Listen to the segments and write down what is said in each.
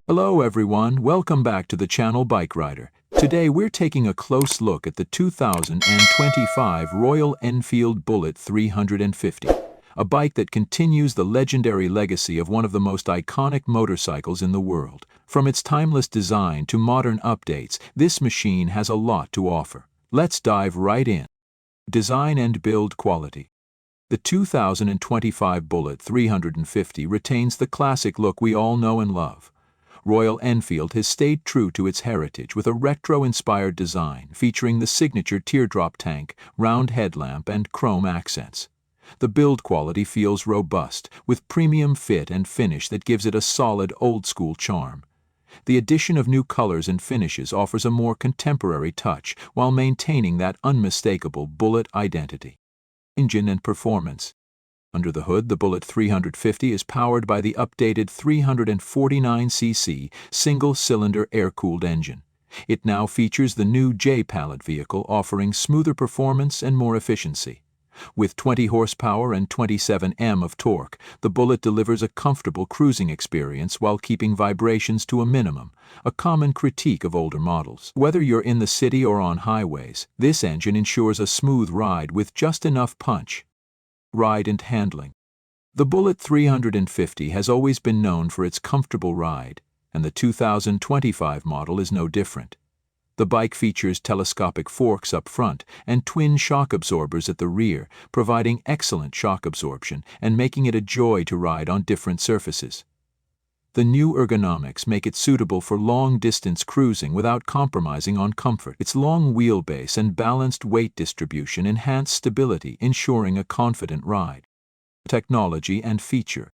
Hello everyone, welcome back to the channel Bike Rider. Today we're taking a close look at the 2025 Royal Enfield Bullet 350, a bike that continues the legendary legacy of one of the most iconic motorcycles in the world. From its timeless design to modern updates, this machine has a lot to offer. Let's dive right in. Design and build quality. The 2025 Bullet 350 retains the classic look we all know and love. Royal Enfield has stayed true to its heritage with a retro-inspired design featuring the signature teardrop tank, round headlamp, and chrome accents. The build quality feels robust, with premium fit and finish that gives it a solid old-school charm. The addition of new colors and finishes offers a more contemporary touch while maintaining that unmistakable Bullet identity. Engine and performance. Under the hood, the Bullet 350 is powered by the updated 349cc single-cylinder air-cooled engine. It now features the new J-Pallet vehicle offering smoother performance and more efficiency. With 20 horsepower and 27 Nm of torque, the Bullet delivers a comfortable cruising experience while keeping vibrations to a minimum, a common critique of older models. Whether you're in the city or on highways, this engine ensures a smooth ride with just enough punch. Ride and handling. The Bullet 350 has always been known for its comfortable ride, and the 2025 model is no different. The bike features telescopic forks up front and twin shock absorbers at the rear, providing excellent shock absorption and making it a joy to ride on different surfaces. The new ergonomics make it suitable for long-distance cruising without compromising on comfort. Its long wheelbase and balanced weight distribution enhance stability, ensuring a confident ride. Technology and feature.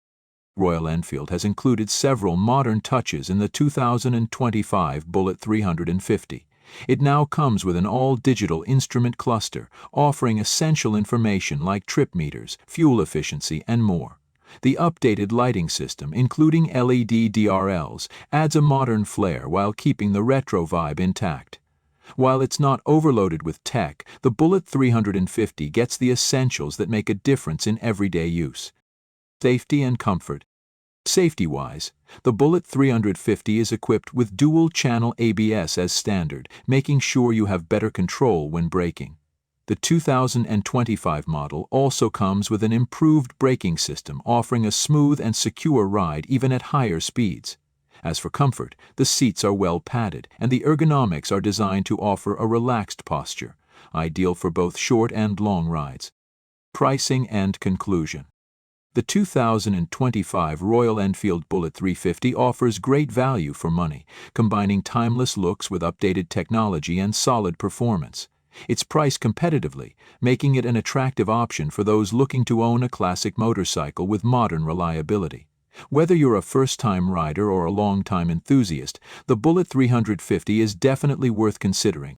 Royal Enfield has included several modern touches in the 2025 Bullet 350. It now comes with an all-digital instrument cluster, offering essential information like trip meters, fuel efficiency, and more. The updated lighting system, including LED DRLs, adds a modern flair while keeping the retro vibe intact. While it's not overloaded with tech, the Bullet 350 gets the essentials that make a difference in everyday use. Safety and comfort. Safety-wise, the Bullet 350 is equipped with dual-channel ABS as standard, making sure you have better control when braking. The 2025 model also comes with an improved braking system, offering a smooth and secure ride even at higher speeds. As for comfort, the seats are well padded, and the ergonomics are designed to offer a relaxed posture, ideal for both short and long rides. Pricing and conclusion. The 2025 Royal Enfield Bullet 350 offers great value for money, combining timeless looks with updated technology and solid performance. It's priced competitively, making it an attractive option for those looking to own a classic motorcycle with modern reliability. Whether you're a first-time rider or a long-time enthusiast, the Bullet 350 is definitely worth considering.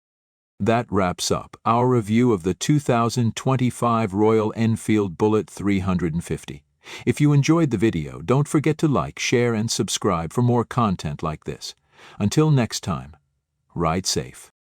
That wraps up our review of the 2025 Royal Enfield Bullet 350. If you enjoyed the video, don't forget to like, share, and subscribe for more content like this. Until next time, ride safe.